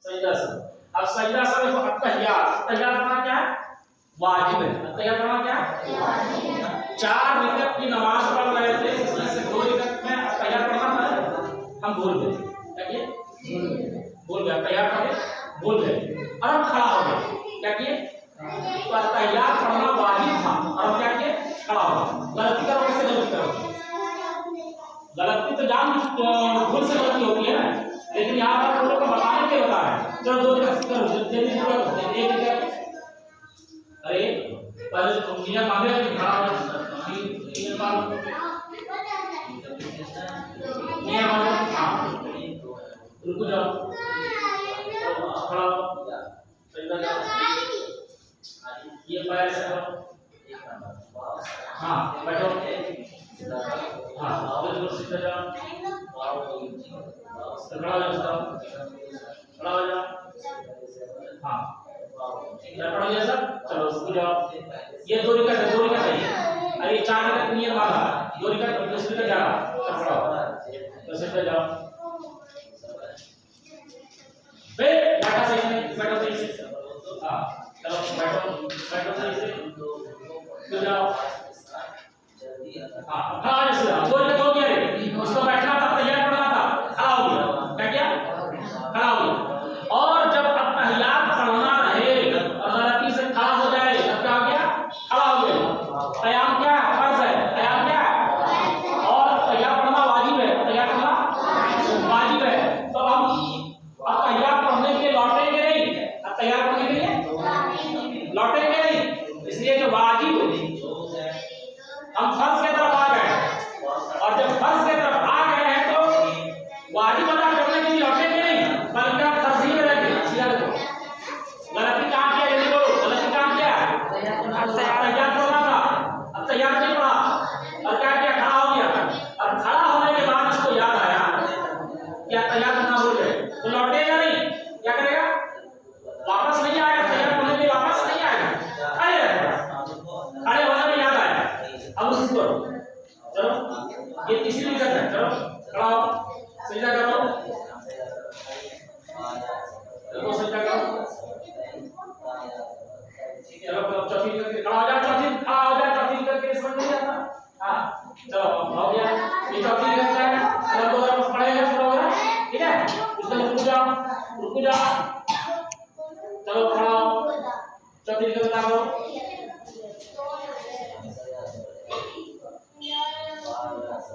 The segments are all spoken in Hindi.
सजदा सर। अब सजदा सर देखो अत्तहियात पढ़ना क्या है? वाजिब है। अत्तहियात पढ़ना क्या है? वाजिब है। 4 रकअत की नमाज पढ़ रहे थे, इसमें से 2 रकअत में अत्तहियात पढ़ना था, हम भूल गए। क्या किए? भूल गए। अत्तहियात पढ़े, भूल गए और हम खड़ा हो गए। क्या किए? तो अत्तहियात पढ़ना वाजिब था और हम क्या किए? खड़ा हो गए। गलती करो, कैसे गलती करो? गलती तो जान भूल से गलती होती है ना, लेकिन यहाँ पर हम लोग को बताने के लिए बता रहे हैं। चलो 2 रकअत करो, जल्दी करो। एक रकअत, अरे पहले तो नियत मांगे कि खड़ा हो, नियत मांगो, नियत मांगो। हाँ रुको जाओ, खड़ा हो, सजदा करो, ये पैर से करो, हाँ बैठो, हाँ बिल्कुल सीधा जाओ, खड़ा हो जाओ, खड़ा हो जाओ, हाँ पढ़ लिया सब। चलो उसको जाओ। ये 2 रकअत है, 2 रकअत है। अरे 4 रकअत नियत मांगा, 2 रकअत दूसरी का जा रहा, तो सीधा जाओ। फिर बैठा सही से, बैठो सही से, हाँ चलो बैठो, बैठो सही से, फिर जाओ, हाँ खड़ा हो जाओ। 2 रकअत हो गया, उसको बैठना था, तैयार पढ़ना था, खड़ा हो गया। क्या किया? खड़ा हो गया। और जब अत्तहियात पढ़ना रहे और गलती से खड़ा हो जाए, तब क्या हो गया? खड़ा हो गया। क़याम क्या है? फर्ज है। क़याम क्या है? और अत्तहियात पढ़ना वाजिब है। अत्तहियात पढ़ना वाजिब है। तो हम अत्तहियात पढ़ने के लिए लौटेंगे नहीं, अत्तहियात पढ़ने के लिए लौटेंगे नहीं, इसलिए जो वाजिब हम फर्ज की तरफ आ गए, और जब फर्ज की तरफ आ गए हैं तो वाजिब अदा करने के लिए लौटेंगे नहीं, बल्कि आप तरजीह में रहेंगे। सीधा देखो, गलती कहाँ किया? ये देखो गलती कहाँ किया? अत्तहियात पढ़ना था, अत्तहियात नहीं पढ़ा और क्या किया? खड़ा हो गया। और खड़ा होने के बाद उसको याद आया कि अत्तहियात पढ़ना भूल गए, तो लौटेगा नहीं। क्या करेगा? वापस नहीं आएगा, अत्तहियात पढ़ने के लिए वापस नहीं आएगा, खड़े रहेगा। खड़े होने में याद आया, अब उसको करो। चलो ये तीसरी रकअत है, चलो खड़ा हो, सजदा करो, चलो सजदा करो, चलो चौथी करके खड़ा हो जाओ, चौथी खड़ा हो जाओ, चौथी करके समझ नहीं आता। हाँ चलो हो गया, ये चौथी रकअत है। चलो 2 बार पढ़ेगा, शुरू हो गया, ठीक है। इसमें रुक जाओ, रुक जाओ, चलो खड़ा हो, चौथी रकअत बता दो।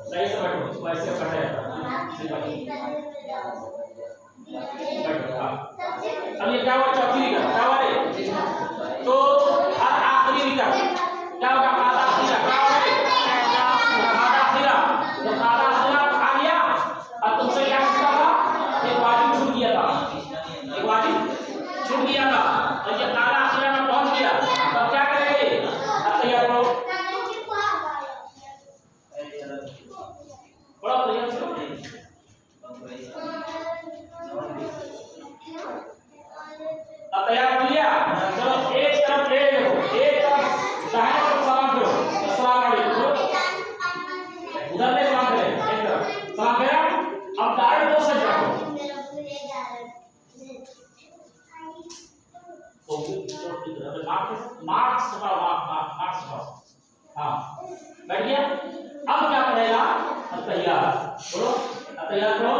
सही से बैठो, वैसे बैठे अब ये क्या हुआ? चौथी रकअत क्या हुआ रे? तो आखिरी रकअत क्या होगा? कादा आखिरा क्या होगा रे? कादा आखिरा। तो कादा आखिरा खा लिया और तुमसे क्या छूटा था? एक वाजिब छूट गया था, एक वाजिब छूट गया था, और ये कादा आखिरा में पहुंच गया, तो क्या करेंगे? अत्तहियात पढ़ो, बड़ा प्रयास करो। अत्तहियात पढ़ लिया, चलो एक तरफ ले लो, एक तरफ दाहिने तरफ सलाम करो, अस्सलाम वालेकुम, उधर ले सलाम करें, एक तरफ सलाम करा। अब डायरेक्ट 2 सजदा करो, मार्क्स हाँ बैठ गया। अब क्या पढ़ेगा? अत्तहियात बोलो, अत्तहियात पढ़ो,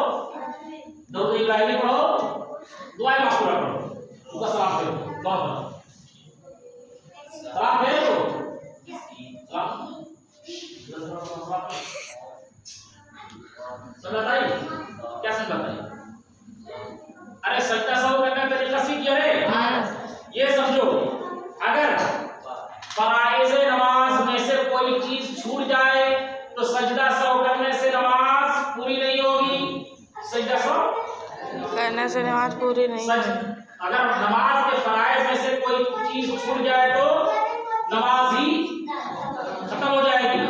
2 इब्राहिमी पढ़ो, दुआए मासूरा पढ़ो, उसका सलाम करो, बहुत सलाम भेज दो, सलाम समझ आई? क्या समझ आई? अरे सजदा सब करने का तरीका सीख गए, ये समझो। अगर फराइज़ नमाज में से कोई चीज छूट जाए तो सजदा सौ करने से नमाज पूरी नहीं होगी। सजदा सौ करने से नमाज पूरी नहीं होगी। अगर नमाज के फराइज़ में से कोई चीज छूट जाए तो नमाज ही खत्म हो जाएगी,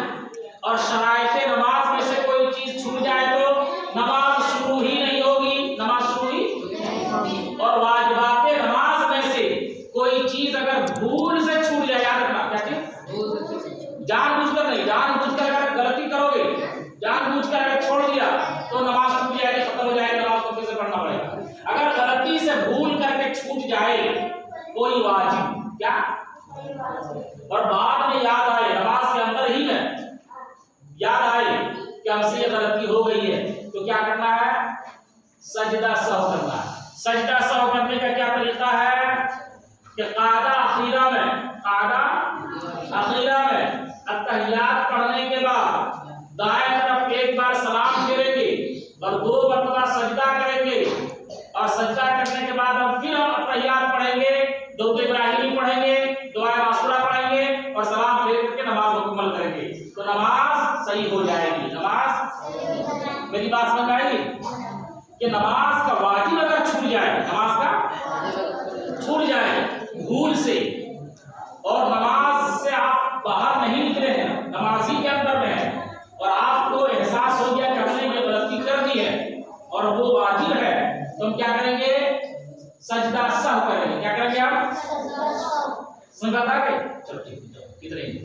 और शराइते नमाज में से कोई चीज छूट जाए तो नमाज शुरू ही नहीं होगी, नमाज शुरू ही नहीं होगी। और वाजिबाते नमाज में से कोई चीज अगर भूल से छूट जाए, याद रखना क्या चीज? जानबूझकर नहीं, जानबूझकर अगर गलती करोगे, जानबूझकर अगर छोड़ दिया तो नमाज टूट जाएगी, खत्म हो जाएगी, नमाज को फिर से पढ़ना पड़ेगा। अगर गलती से भूल करके छूट जाए कोई वाजिब, क्या और बाद में याद आए, नमाज के अंदर ही में याद आए कि हमसे ये गलती हो गई है, तो क्या करना है? सजदा सहव करना है। सजदा सहव करने का क्या तरीका है कि कादा अखीरा में अत्तहियात पढ़ने के बाद दाएं तरफ एक बार सलाम फेरेंगे और 2 मरतबा सजदा करेंगे, और सजदा करने के बाद हम फिर अत्तहियात पढ़ेंगे, दरूद इब्राहिमी पढ़ेंगे, दुआए मासूरा पढ़ेंगे और सलाम फेर करके नमाज मुकम्मल करेंगे, तो नमाज सही हो जाएगी। नमाज, मेरी बात समझ आएगी कि नमाज का वाजिब अगर छूट जाए, नमाज का छूट जाए भूल से, और नमाज से आप बाहर नहीं निकले हैं, नमाज ही के अंदर में है, और आपको एहसास हो गया कि हमने ये गलती कर दी है और वो वाजिब है, तो हम क्या करेंगे? सजदा सहव करेंगे। क्या करेंगे? हम समझ आ गए? चलो ठीक है, इतना ही।